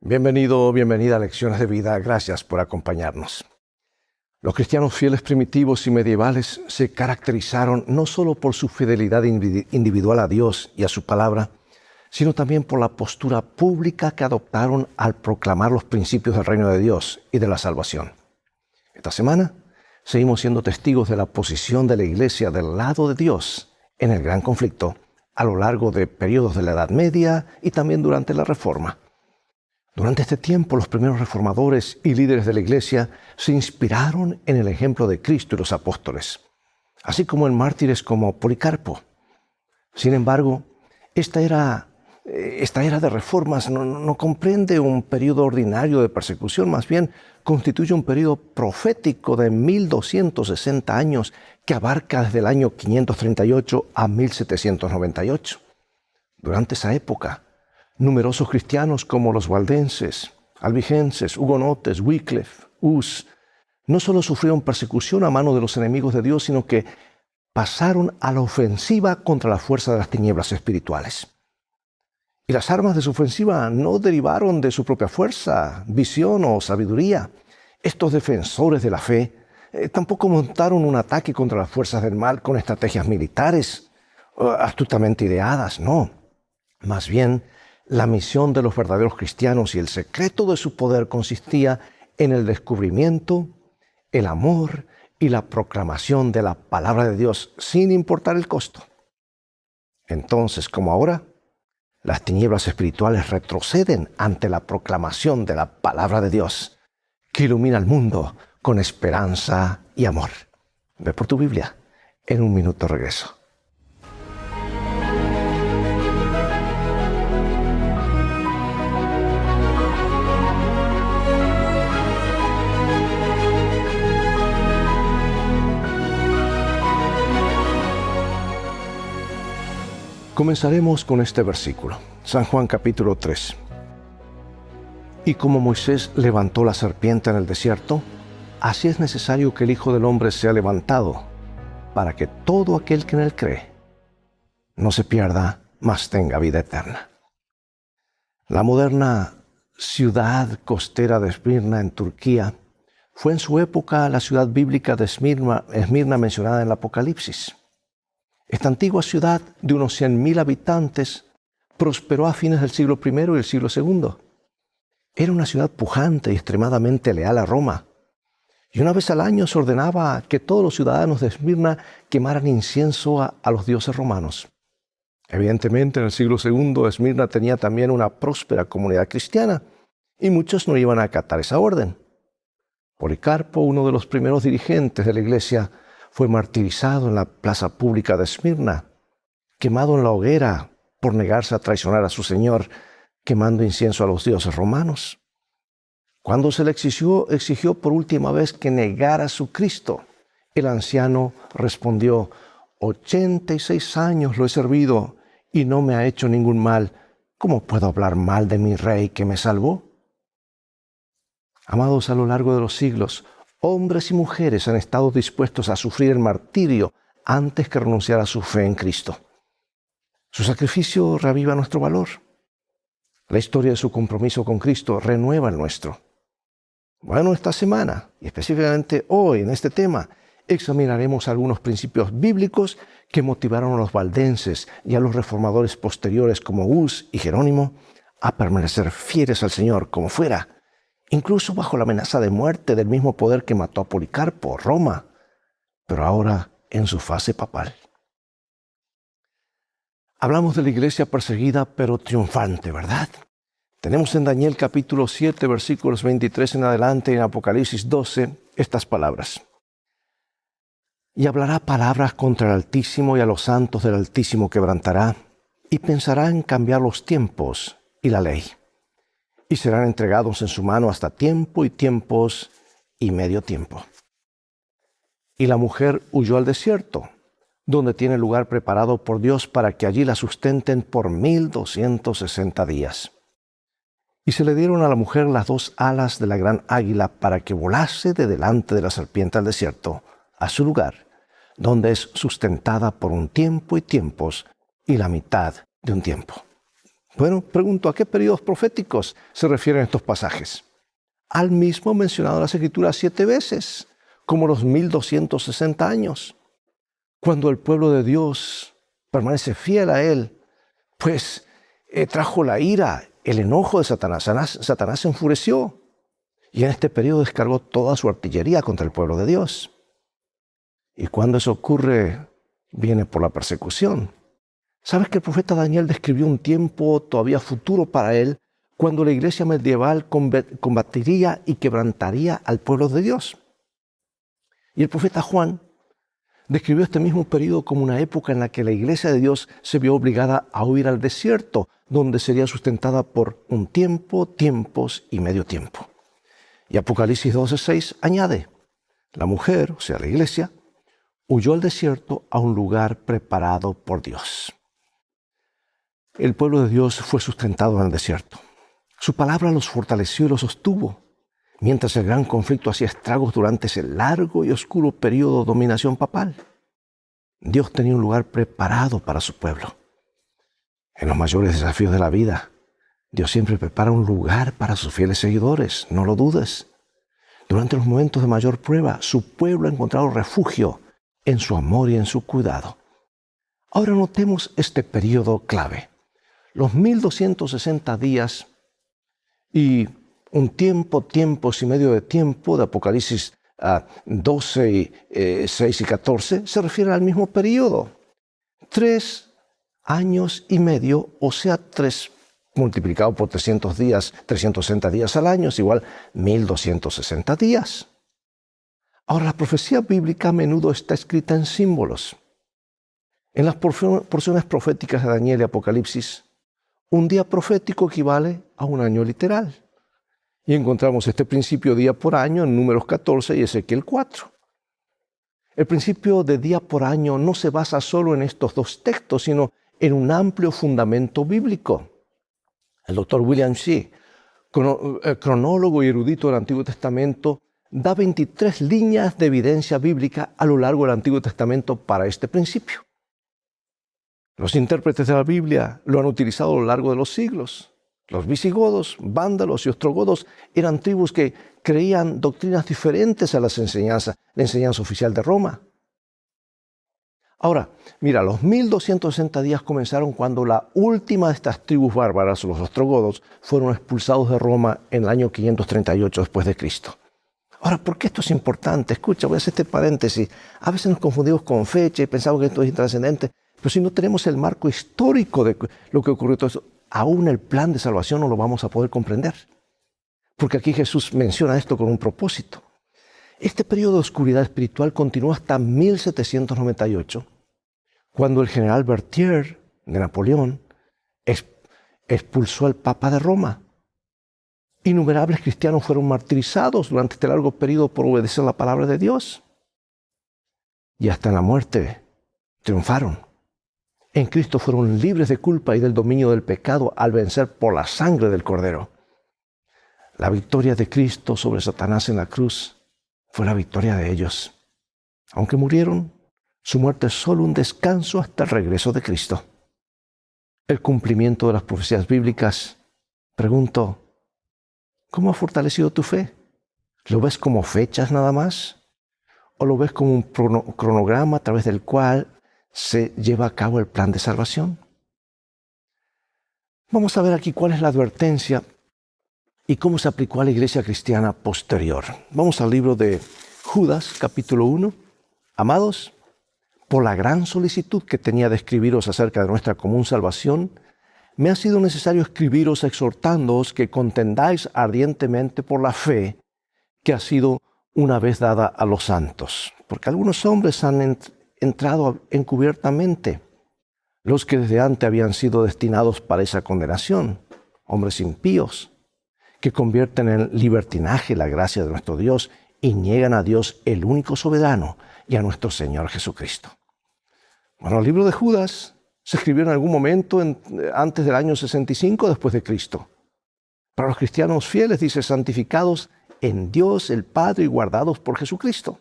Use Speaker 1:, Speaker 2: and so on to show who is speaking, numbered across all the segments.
Speaker 1: Bienvenido, bienvenida a Lecciones de Vida. Gracias por acompañarnos. Los cristianos fieles primitivos y medievales se caracterizaron no solo por su fidelidad individual a Dios y a su palabra, sino también por la postura pública que adoptaron al proclamar los principios del reino de Dios y de la salvación. Esta semana seguimos siendo testigos de la posición de la Iglesia del lado de Dios en el gran conflicto a lo largo de periodos de la Edad Media y también durante la Reforma. Durante este tiempo, los primeros reformadores y líderes de la Iglesia se inspiraron en el ejemplo de Cristo y los apóstoles, así como en mártires como Policarpo. Sin embargo, esta era de reformas no comprende un periodo ordinario de persecución, más bien constituye un periodo profético de 1260 años que abarca desde el año 538 a 1798. Durante esa época, numerosos cristianos como los valdenses, albigenses, hugonotes, Wycliffe, Hus, no solo sufrieron persecución a mano de los enemigos de Dios, sino que pasaron a la ofensiva contra la fuerza de las tinieblas espirituales. Y las armas de su ofensiva no derivaron de su propia fuerza, visión o sabiduría. Estos defensores de la fe tampoco montaron un ataque contra las fuerzas del mal con estrategias militares astutamente ideadas, no. Más bien, la misión de los verdaderos cristianos y el secreto de su poder consistía en el descubrimiento, el amor y la proclamación de la palabra de Dios sin importar el costo. Entonces, como ahora, las tinieblas espirituales retroceden ante la proclamación de la palabra de Dios, que ilumina al mundo con esperanza y amor. Ve por tu Biblia. En un minuto regreso. Comenzaremos con este versículo, San Juan capítulo 3. Y como Moisés levantó la serpiente en el desierto, así es necesario que el Hijo del Hombre sea levantado, para que todo aquel que en él cree no se pierda, mas tenga vida eterna. La moderna ciudad costera de Esmirna en Turquía fue en su época la ciudad bíblica de Esmirna mencionada en el Apocalipsis. Esta antigua ciudad de unos 100,000 habitantes prosperó a fines del siglo I y el siglo II. Era una ciudad pujante y extremadamente leal a Roma. Y una vez al año se ordenaba que todos los ciudadanos de Esmirna quemaran incienso a los dioses romanos. Evidentemente, en el siglo II, Esmirna tenía también una próspera comunidad cristiana y muchos no iban a acatar esa orden. Policarpo, uno de los primeros dirigentes de la iglesia, fue martirizado en la plaza pública de Esmirna, quemado en la hoguera por negarse a traicionar a su Señor, quemando incienso a los dioses romanos. Cuando se le exigió por última vez que negara a su Cristo, el anciano respondió: 86 años lo he servido y no me ha hecho ningún mal. ¿Cómo puedo hablar mal de mi Rey que me salvó? Amados, a lo largo de los siglos, hombres y mujeres han estado dispuestos a sufrir el martirio antes que renunciar a su fe en Cristo. Su sacrificio reaviva nuestro valor. La historia de su compromiso con Cristo renueva el nuestro. Bueno, esta semana, y específicamente hoy en este tema, examinaremos algunos principios bíblicos que motivaron a los valdenses y a los reformadores posteriores como Hus y Jerónimo a permanecer fieles al Señor como fuera, incluso bajo la amenaza de muerte del mismo poder que mató a Policarpo, Roma, pero ahora en su fase papal. Hablamos de la iglesia perseguida pero triunfante, ¿verdad? Tenemos en Daniel capítulo 7, versículos 23 en adelante, y en Apocalipsis 12, estas palabras. Y hablará palabras contra el Altísimo, y a los santos del Altísimo quebrantará, y pensará en cambiar los tiempos y la ley. Y serán entregados en su mano hasta tiempo y tiempos y medio tiempo. Y la mujer huyó al desierto, donde tiene lugar preparado por Dios para que allí la sustenten por 1260 días. Y se le dieron a la mujer las 2 alas de la gran águila para que volase de delante de la serpiente al desierto, a su lugar, donde es sustentada por un tiempo y tiempos y la mitad de un tiempo. Bueno, pregunto, ¿a qué periodos proféticos se refieren estos pasajes? Al mismo mencionado en las Escrituras 7 veces, como los 1260 años, cuando el pueblo de Dios permanece fiel a Él, pues trajo la ira, el enojo de Satanás. Satanás se enfureció y en este periodo descargó toda su artillería contra el pueblo de Dios. Y cuando eso ocurre, viene por la persecución. ¿Sabes que el profeta Daniel describió un tiempo todavía futuro para él, cuando la iglesia medieval combatiría y quebrantaría al pueblo de Dios? Y el profeta Juan describió este mismo periodo como una época en la que la iglesia de Dios se vio obligada a huir al desierto, donde sería sustentada por un tiempo, tiempos y medio tiempo. Y Apocalipsis 12:6 añade, la mujer, o sea la iglesia, huyó al desierto a un lugar preparado por Dios. El pueblo de Dios fue sustentado en el desierto. Su palabra los fortaleció y los sostuvo, mientras el gran conflicto hacía estragos durante ese largo y oscuro periodo de dominación papal. Dios tenía un lugar preparado para su pueblo. En los mayores desafíos de la vida, Dios siempre prepara un lugar para sus fieles seguidores, no lo dudes. Durante los momentos de mayor prueba, su pueblo ha encontrado refugio en su amor y en su cuidado. Ahora notemos este periodo clave. Los 1260 días y un tiempo, tiempos y medio de tiempo de Apocalipsis 12, 6 y 14 se refieren al mismo periodo. 3 años y medio, o sea, 3 multiplicado por 300 días, 360 días al año es igual 1260 días. Ahora, la profecía bíblica a menudo está escrita en símbolos. En las porciones proféticas de Daniel y Apocalipsis, un día profético equivale a un año literal. Y encontramos este principio día por año en Números 14 y Ezequiel 4. El principio de día por año no se basa solo en estos dos textos, sino en un amplio fundamento bíblico. El doctor William Shea, cronólogo y erudito del Antiguo Testamento, da 23 líneas de evidencia bíblica a lo largo del Antiguo Testamento para este principio. Los intérpretes de la Biblia lo han utilizado a lo largo de los siglos. Los visigodos, vándalos y ostrogodos eran tribus que creían doctrinas diferentes a la enseñanza oficial de Roma. Ahora, mira, los 1260 días comenzaron cuando la última de estas tribus bárbaras, los ostrogodos, fueron expulsados de Roma en el año 538 después de Cristo. Ahora, ¿por qué esto es importante? Escucha, voy a hacer este paréntesis. A veces nos confundimos con fecha y pensamos que esto es intrascendente, pero si no tenemos el marco histórico de lo que ocurrió todo eso, aún el plan de salvación no lo vamos a poder comprender. Porque aquí Jesús menciona esto con un propósito. Este periodo de oscuridad espiritual continuó hasta 1798, cuando el general Berthier de Napoleón expulsó al Papa de Roma. Innumerables cristianos fueron martirizados durante este largo periodo por obedecer la palabra de Dios. Y hasta en la muerte triunfaron. En Cristo fueron libres de culpa y del dominio del pecado al vencer por la sangre del Cordero. La victoria de Cristo sobre Satanás en la cruz fue la victoria de ellos. Aunque murieron, su muerte es solo un descanso hasta el regreso de Cristo. El cumplimiento de las profecías bíblicas, pregunto, ¿cómo ha fortalecido tu fe? ¿Lo ves como fechas nada más? ¿O lo ves como un cronograma a través del cual se lleva a cabo el plan de salvación? Vamos a ver aquí cuál es la advertencia y cómo se aplicó a la iglesia cristiana posterior. Vamos al libro de Judas, capítulo 1. Amados, por la gran solicitud que tenía de escribiros acerca de nuestra común salvación, me ha sido necesario escribiros exhortándoos que contendáis ardientemente por la fe que ha sido una vez dada a los santos. Porque algunos hombres han entrado encubiertamente, los que desde antes habían sido destinados para esa condenación, hombres impíos, que convierten en libertinaje la gracia de nuestro Dios y niegan a Dios el único soberano y a nuestro Señor Jesucristo. Bueno, el libro de Judas se escribió en algún momento antes del año 65 después de Cristo. Para los cristianos fieles dice santificados en Dios el Padre y guardados por Jesucristo.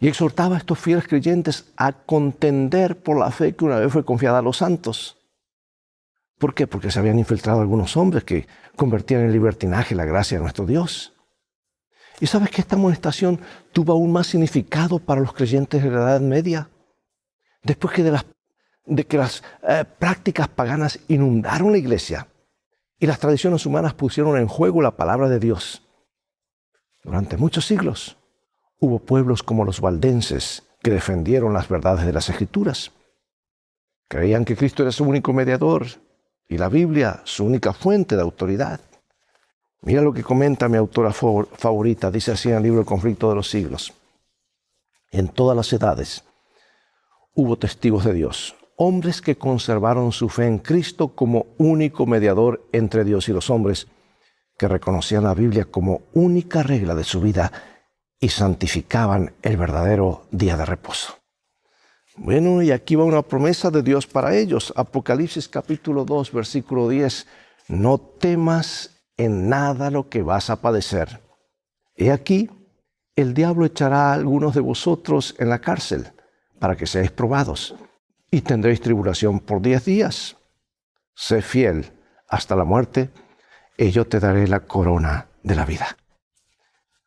Speaker 1: Y exhortaba a estos fieles creyentes a contender por la fe que una vez fue confiada a los santos. ¿Por qué? Porque se habían infiltrado algunos hombres que convertían en libertinaje la gracia de nuestro Dios. ¿Y sabes que esta amonestación tuvo aún más significado para los creyentes de la Edad Media? Después de que las prácticas paganas inundaron la iglesia y las tradiciones humanas pusieron en juego la palabra de Dios. Durante muchos siglos hubo pueblos como los valdenses que defendieron las verdades de las Escrituras. Creían que Cristo era su único mediador y la Biblia su única fuente de autoridad. Mira lo que comenta mi autora favorita, dice así en el libro El conflicto de los siglos. En todas las edades hubo testigos de Dios, hombres que conservaron su fe en Cristo como único mediador entre Dios y los hombres, que reconocían la Biblia como única regla de su vida y santificaban el verdadero día de reposo. Bueno, y aquí va una promesa de Dios para ellos. Apocalipsis capítulo 2, versículo 10. No temas en nada lo que vas a padecer. He aquí, el diablo echará a algunos de vosotros en la cárcel para que seáis probados, y tendréis tribulación por 10 días. Sé fiel hasta la muerte, y yo te daré la corona de la vida.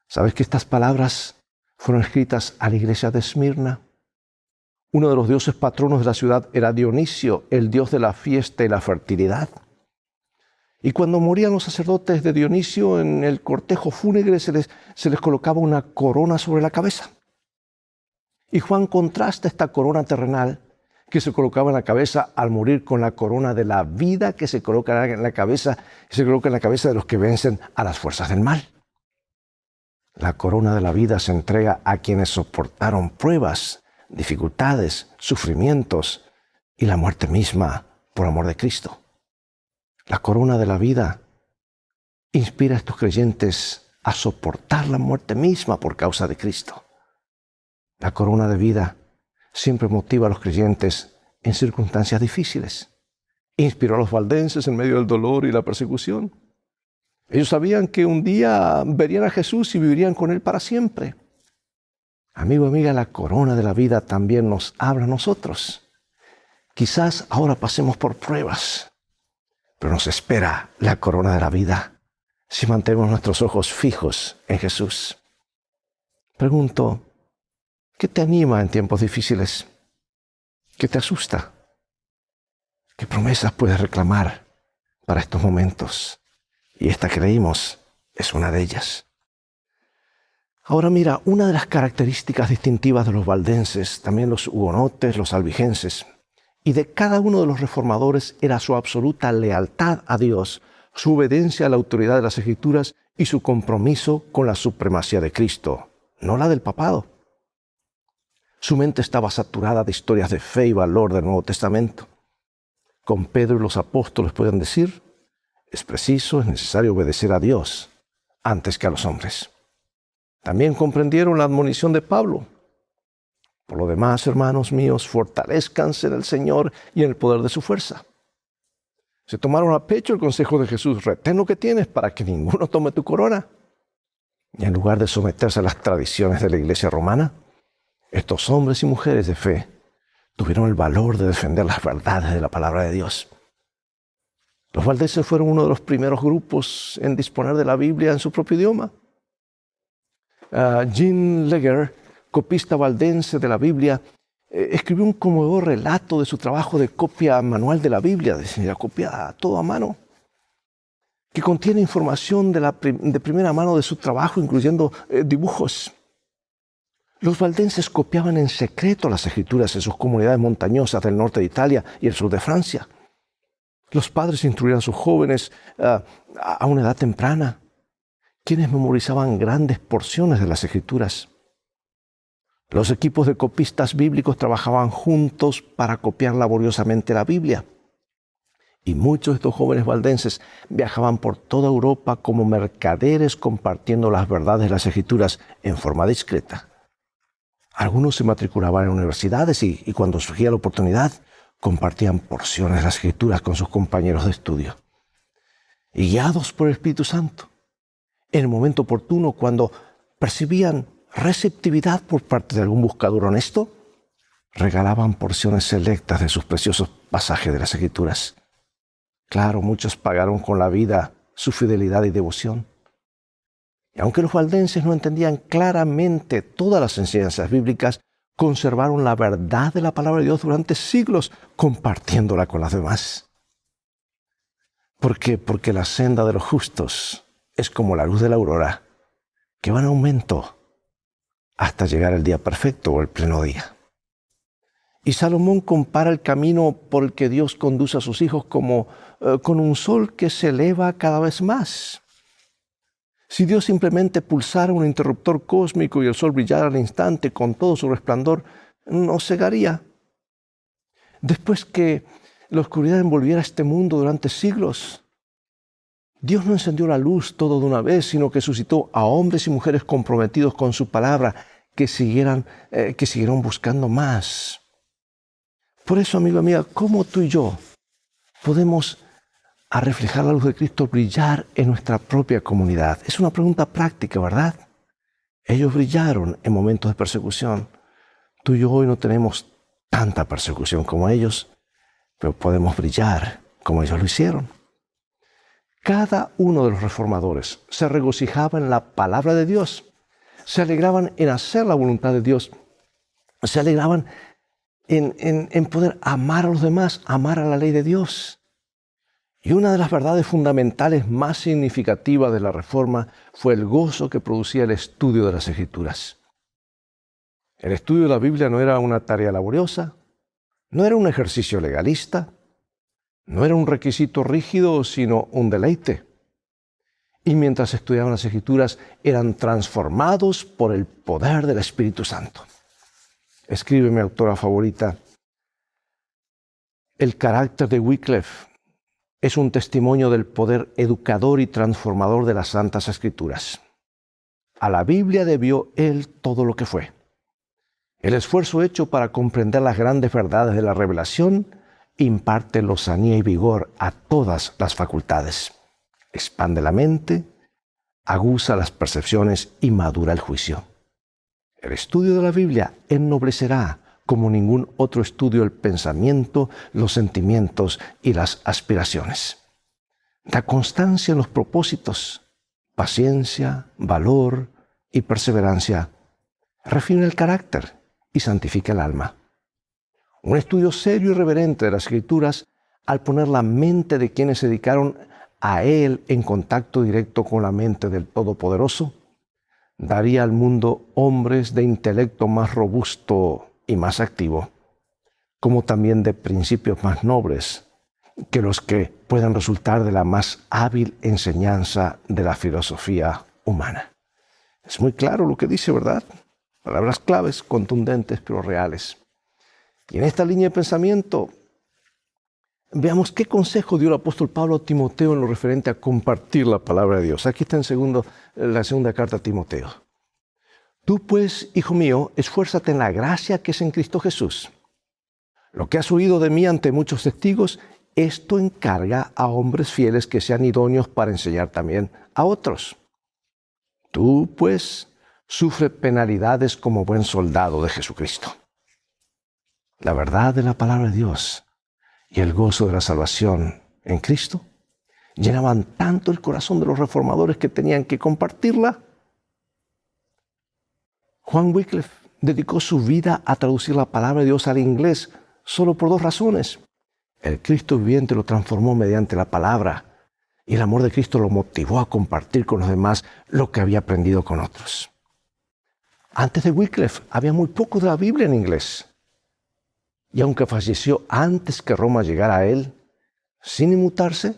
Speaker 1: ¿Sabes que estas palabras fueron escritas a la iglesia de Esmirna? Uno de los dioses patronos de la ciudad era Dionisio, el dios de la fiesta y la fertilidad. Y cuando morían los sacerdotes de Dionisio, en el cortejo fúnebre se les colocaba una corona sobre la cabeza. Y Juan contrasta esta corona terrenal que se colocaba en la cabeza al morir con la corona de la vida que se coloca en la cabeza de los que vencen a las fuerzas del mal. La corona de la vida se entrega a quienes soportaron pruebas, dificultades, sufrimientos y la muerte misma por amor de Cristo. La corona de la vida inspira a estos creyentes a soportar la muerte misma por causa de Cristo. La corona de vida siempre motiva a los creyentes en circunstancias difíciles. Inspiró a los valdenses en medio del dolor y la persecución. Ellos sabían que un día verían a Jesús y vivirían con Él para siempre. Amigo, amiga, la corona de la vida también nos habla a nosotros. Quizás ahora pasemos por pruebas, pero nos espera la corona de la vida si mantenemos nuestros ojos fijos en Jesús. Pregunto, ¿qué te anima en tiempos difíciles? ¿Qué te asusta? ¿Qué promesas puedes reclamar para estos momentos? Y esta que leímos es una de ellas. Ahora mira, una de las características distintivas de los valdenses, también los hugonotes, los albigenses, y de cada uno de los reformadores era su absoluta lealtad a Dios, su obediencia a la autoridad de las Escrituras y su compromiso con la supremacía de Cristo, no la del papado. Su mente estaba saturada de historias de fe y valor del Nuevo Testamento. Con Pedro y los apóstoles pueden decir, es necesario obedecer a Dios antes que a los hombres. También comprendieron la admonición de Pablo. Por lo demás, hermanos míos, fortalezcanse en el Señor y en el poder de su fuerza. Se tomaron a pecho el consejo de Jesús, retén lo que tienes para que ninguno tome tu corona. Y en lugar de someterse a las tradiciones de la iglesia romana, estos hombres y mujeres de fe tuvieron el valor de defender las verdades de la palabra de Dios. Los valdenses fueron uno de los primeros grupos en disponer de la Biblia en su propio idioma. Jean Leger, copista valdense de la Biblia, escribió un conmovedor relato de su trabajo de copia manual de la Biblia, la copia todo a mano, que contiene información de primera mano de su trabajo, incluyendo dibujos. Los valdenses copiaban en secreto las Escrituras en sus comunidades montañosas del norte de Italia y el sur de Francia. Los padres instruían a sus jóvenes a una edad temprana, quienes memorizaban grandes porciones de las Escrituras. Los equipos de copistas bíblicos trabajaban juntos para copiar laboriosamente la Biblia. Y muchos de estos jóvenes valdenses viajaban por toda Europa como mercaderes compartiendo las verdades de las Escrituras en forma discreta. Algunos se matriculaban en universidades y cuando surgía la oportunidad, compartían porciones de las Escrituras con sus compañeros de estudio. Y guiados por el Espíritu Santo, en el momento oportuno, cuando percibían receptividad por parte de algún buscador honesto, regalaban porciones selectas de sus preciosos pasajes de las Escrituras. Claro, muchos pagaron con la vida su fidelidad y devoción. Y aunque los valdenses no entendían claramente todas las enseñanzas bíblicas, conservaron la verdad de la palabra de Dios durante siglos, compartiéndola con las demás. ¿Por qué? Porque la senda de los justos es como la luz de la aurora, que va en aumento hasta llegar el día perfecto o el pleno día. Y Salomón compara el camino por el que Dios conduce a sus hijos como con un sol que se eleva cada vez más. Si Dios simplemente pulsara un interruptor cósmico y el sol brillara al instante con todo su resplandor, nos cegaría. Después que la oscuridad envolviera este mundo durante siglos, Dios no encendió la luz todo de una vez, sino que suscitó a hombres y mujeres comprometidos con su palabra que siguieron buscando más. Por eso, amigo, amiga, ¿cómo tú y yo podemos reflejar la luz de Cristo brillar en nuestra propia comunidad? Es una pregunta práctica, ¿verdad? Ellos brillaron en momentos de persecución. Tú y yo hoy no tenemos tanta persecución como ellos, pero podemos brillar como ellos lo hicieron. Cada uno de los reformadores se regocijaba en la palabra de Dios, se alegraban en hacer la voluntad de Dios, se alegraban en poder amar a los demás, amar a la ley de Dios. Y una de las verdades fundamentales más significativas de la Reforma fue el gozo que producía el estudio de las Escrituras. El estudio de la Biblia no era una tarea laboriosa, no era un ejercicio legalista, no era un requisito rígido, sino un deleite. Y mientras estudiaban las Escrituras, eran transformados por el poder del Espíritu Santo. Escribe mi autora favorita: el carácter de Wycliffe es un testimonio del poder educador y transformador de las Santas Escrituras. A la Biblia debió él todo lo que fue. El esfuerzo hecho para comprender las grandes verdades de la revelación imparte lozanía y vigor a todas las facultades. Expande la mente, aguza las percepciones y madura el juicio. El estudio de la Biblia ennoblecerá como ningún otro estudio el pensamiento, los sentimientos y las aspiraciones. Da constancia en los propósitos, paciencia, valor y perseverancia. Refina el carácter y santifica el alma. Un estudio serio y reverente de las Escrituras, al poner la mente de quienes se dedicaron a él en contacto directo con la mente del Todopoderoso, daría al mundo hombres de intelecto más robusto y más activo, como también de principios más nobles que los que puedan resultar de la más hábil enseñanza de la filosofía humana. Es muy claro lo que dice, ¿verdad? Palabras claves, contundentes, pero reales. Y en esta línea de pensamiento, veamos qué consejo dio el apóstol Pablo a Timoteo en lo referente a compartir la palabra de Dios. Aquí está la segunda carta a Timoteo. Tú pues, hijo mío, esfuérzate en la gracia que es en Cristo Jesús. Lo que has oído de mí ante muchos testigos, esto encarga a hombres fieles que sean idóneos para enseñar también a otros. Tú pues, sufre penalidades como buen soldado de Jesucristo. La verdad de la palabra de Dios y el gozo de la salvación en Cristo llenaban tanto el corazón de los reformadores que tenían que compartirla. Juan Wycliffe dedicó su vida a traducir la palabra de Dios al inglés solo por dos razones. El Cristo viviente lo transformó mediante la palabra y el amor de Cristo lo motivó a compartir con los demás lo que había aprendido con otros. Antes de Wycliffe había muy poco de la Biblia en inglés. Y aunque falleció antes que Roma llegara a él, sin inmutarse,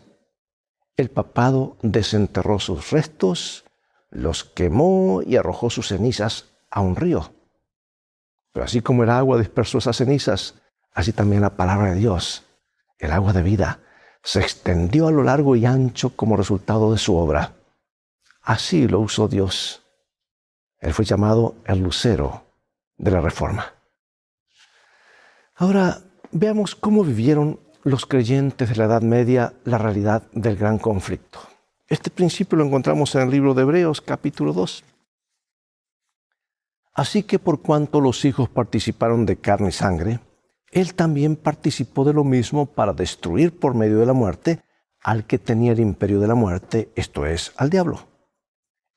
Speaker 1: el papado desenterró sus restos, los quemó y arrojó sus cenizas a un río. Pero así como el agua dispersó esas cenizas, así también la palabra de Dios, el agua de vida, se extendió a lo largo y ancho como resultado de su obra. Así lo usó Dios. Él fue llamado el lucero de la Reforma. Ahora veamos cómo vivieron los creyentes de la Edad Media la realidad del gran conflicto. Este principio lo encontramos en el libro de Hebreos, capítulo 2. Así que por cuanto los hijos participaron de carne y sangre, él también participó de lo mismo para destruir por medio de la muerte al que tenía el imperio de la muerte, esto es, al diablo,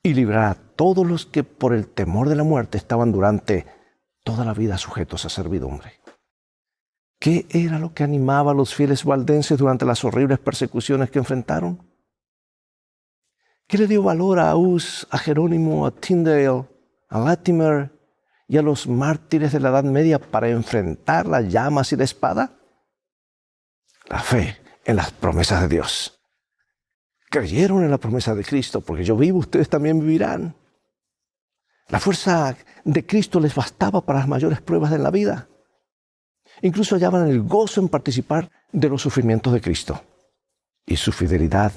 Speaker 1: y librar a todos los que por el temor de la muerte estaban durante toda la vida sujetos a servidumbre. ¿Qué era lo que animaba a los fieles valdenses durante las horribles persecuciones que enfrentaron? ¿Qué le dio valor a Hus, a Jerónimo, a Tyndale, a Latimer y a los mártires de la Edad Media para enfrentar las llamas y la espada? La fe en las promesas de Dios. Creyeron en la promesa de Cristo, porque yo vivo, ustedes también vivirán. La fuerza de Cristo les bastaba para las mayores pruebas de la vida. Incluso hallaban el gozo en participar de los sufrimientos de Cristo. Y su fidelidad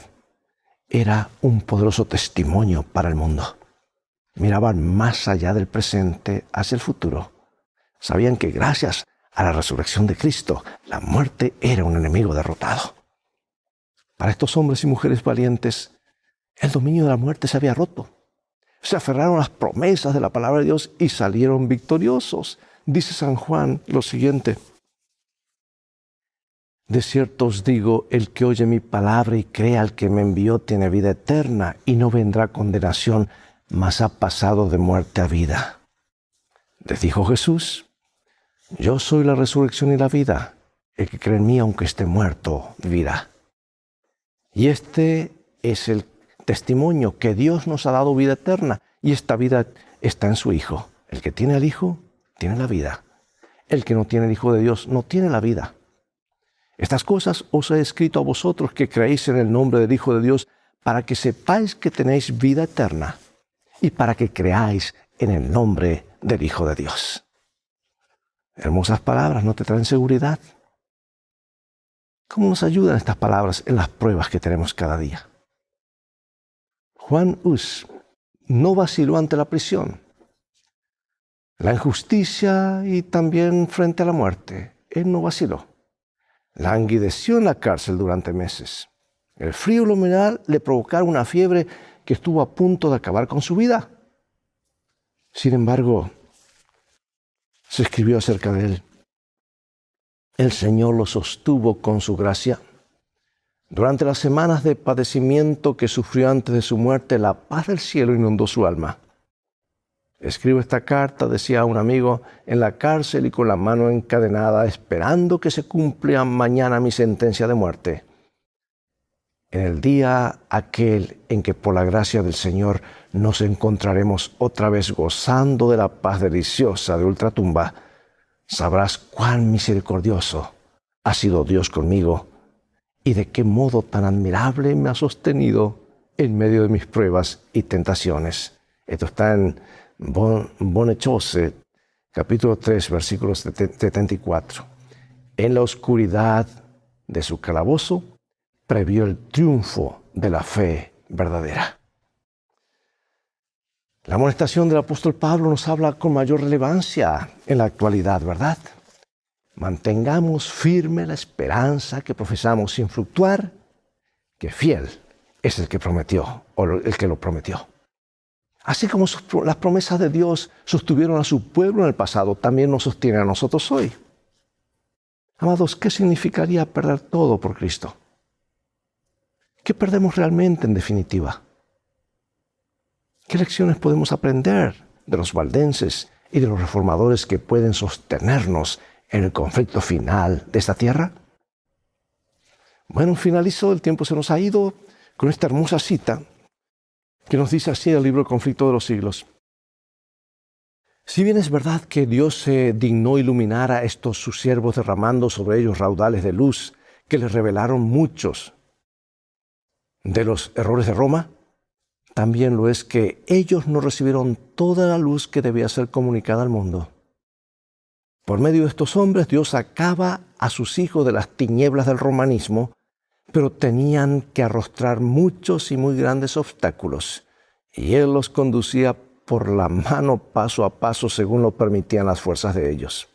Speaker 1: era un poderoso testimonio para el mundo. Miraban más allá del presente hacia el futuro. Sabían que gracias a la resurrección de Cristo, la muerte era un enemigo derrotado. Para estos hombres y mujeres valientes, el dominio de la muerte se había roto. Se aferraron a las promesas de la palabra de Dios y salieron victoriosos. Dice San Juan lo siguiente: de cierto os digo, el que oye mi palabra y cree al que me envió tiene vida eterna y no vendrá condenación, mas ha pasado de muerte a vida. Les dijo Jesús: yo soy la resurrección y la vida. El que cree en mí, aunque esté muerto, vivirá. Y este es el testimonio, que Dios nos ha dado vida eterna, y esta vida está en su Hijo. El que tiene al Hijo, tiene la vida. El que no tiene el Hijo de Dios, no tiene la vida. Estas cosas os he escrito a vosotros que creéis en el nombre del Hijo de Dios, para que sepáis que tenéis vida eterna, y para que creáis en el nombre del Hijo de Dios. Hermosas palabras, ¿no te traen seguridad? ¿Cómo nos ayudan estas palabras en las pruebas que tenemos cada día? Juan Hus no vaciló ante la prisión, la injusticia y también frente a la muerte. Él no vaciló. Languideció en la cárcel durante meses. El frío y la humedad le provocaron una fiebre que estuvo a punto de acabar con su vida. Sin embargo, se escribió acerca de él: el Señor lo sostuvo con su gracia. Durante las semanas de padecimiento que sufrió antes de su muerte, la paz del cielo inundó su alma. Escribo esta carta, decía un amigo, en la cárcel y con la mano encadenada, esperando que se cumpla mañana mi sentencia de muerte. En el día aquel en que por la gracia del Señor nos encontraremos otra vez gozando de la paz deliciosa de ultratumba, sabrás cuán misericordioso ha sido Dios conmigo y de qué modo tan admirable me ha sostenido en medio de mis pruebas y tentaciones. Esto está en Bonne Chose, capítulo 3, versículo 74. En la oscuridad de su calabozo previó el triunfo de la fe verdadera. La amonestación del apóstol Pablo nos habla con mayor relevancia en la actualidad, ¿verdad? Mantengamos firme la esperanza que profesamos sin fluctuar, que fiel es el que prometió, o el que lo prometió. Así como las promesas de Dios sostuvieron a su pueblo en el pasado, también nos sostienen a nosotros hoy. Amados, ¿qué significaría perder todo por Cristo? ¿Qué perdemos realmente en definitiva? ¿Qué lecciones podemos aprender de los valdenses y de los reformadores que pueden sostenernos en el conflicto final de esta tierra? Bueno, finalizó, el tiempo se nos ha ido con esta hermosa cita que nos dice así el libro El conflicto de los siglos. Si bien es verdad que Dios se dignó iluminar a estos sus siervos derramando sobre ellos raudales de luz que les revelaron muchos de los errores de Roma, también lo es que ellos no recibieron toda la luz que debía ser comunicada al mundo. Por medio de estos hombres, Dios sacaba a sus hijos de las tinieblas del romanismo, pero tenían que arrostrar muchos y muy grandes obstáculos, y Él los conducía por la mano paso a paso según lo permitían las fuerzas de ellos.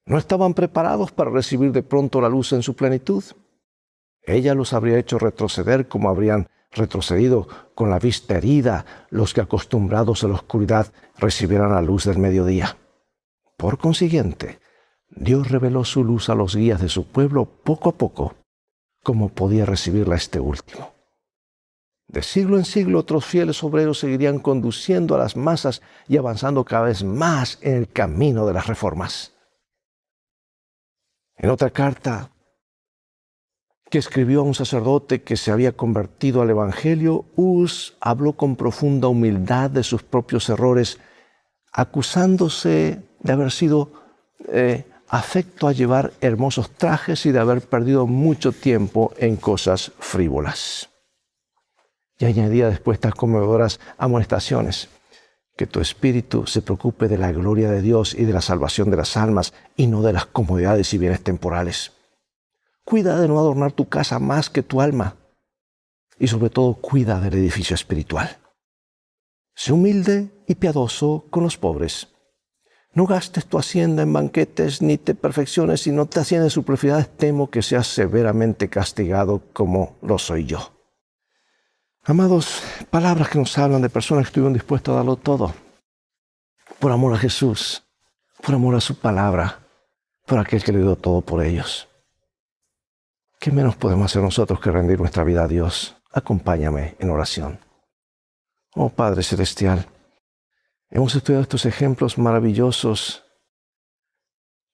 Speaker 1: No estaban preparados para recibir de pronto la luz en su plenitud. Ella los habría hecho retroceder como habrían retrocedido con la vista herida los que acostumbrados a la oscuridad recibieran la luz del mediodía. Por consiguiente, Dios reveló su luz a los guías de su pueblo poco a poco, como podía recibirla este último. De siglo en siglo otros fieles obreros seguirían conduciendo a las masas y avanzando cada vez más en el camino de las reformas. En otra carta que escribió a un sacerdote que se había convertido al Evangelio, Hus habló con profunda humildad de sus propios errores, acusándose de haber sido afecto a llevar hermosos trajes y de haber perdido mucho tiempo en cosas frívolas. Y añadía después estas conmovedoras amonestaciones: que tu espíritu se preocupe de la gloria de Dios y de la salvación de las almas, y no de las comodidades y bienes temporales. Cuida de no adornar tu casa más que tu alma, y sobre todo cuida del edificio espiritual. Sé humilde y piadoso con los pobres. No gastes tu hacienda en banquetes, ni te perfecciones, si no te ascienden sus propiedades. Temo que seas severamente castigado como lo soy yo. Amados, palabras que nos hablan de personas que estuvieron dispuestas a darlo todo, por amor a Jesús, por amor a su palabra, por aquel que le dio todo por ellos. ¿Qué menos podemos hacer nosotros que rendir nuestra vida a Dios? Acompáñame en oración. Oh Padre Celestial, hemos estudiado estos ejemplos maravillosos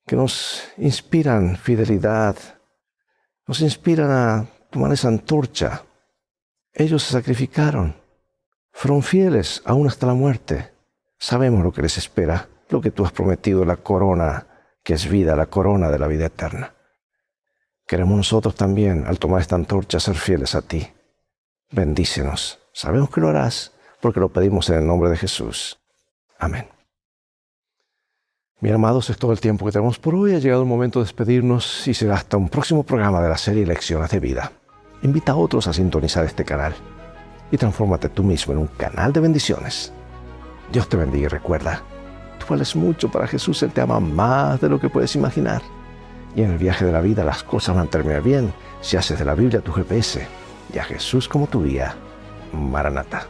Speaker 1: que nos inspiran fidelidad, nos inspiran a tomar esa antorcha. Ellos se sacrificaron, fueron fieles aún hasta la muerte. Sabemos lo que les espera, lo que tú has prometido, la corona que es vida, la corona de la vida eterna. Queremos nosotros también, al tomar esta antorcha, ser fieles a ti. Bendícenos. Sabemos que lo harás, porque lo pedimos en el nombre de Jesús. Amén. Bien, amados, es todo el tiempo que tenemos por hoy. Ha llegado el momento de despedirnos y será hasta un próximo programa de la serie Lecciones de Vida. Invita a otros a sintonizar este canal y transfórmate tú mismo en un canal de bendiciones. Dios te bendiga y recuerda, tú vales mucho para Jesús. Él te ama más de lo que puedes imaginar. Y en el viaje de la vida las cosas van a terminar bien si haces de la Biblia tu GPS y a Jesús como tu guía. Maranata.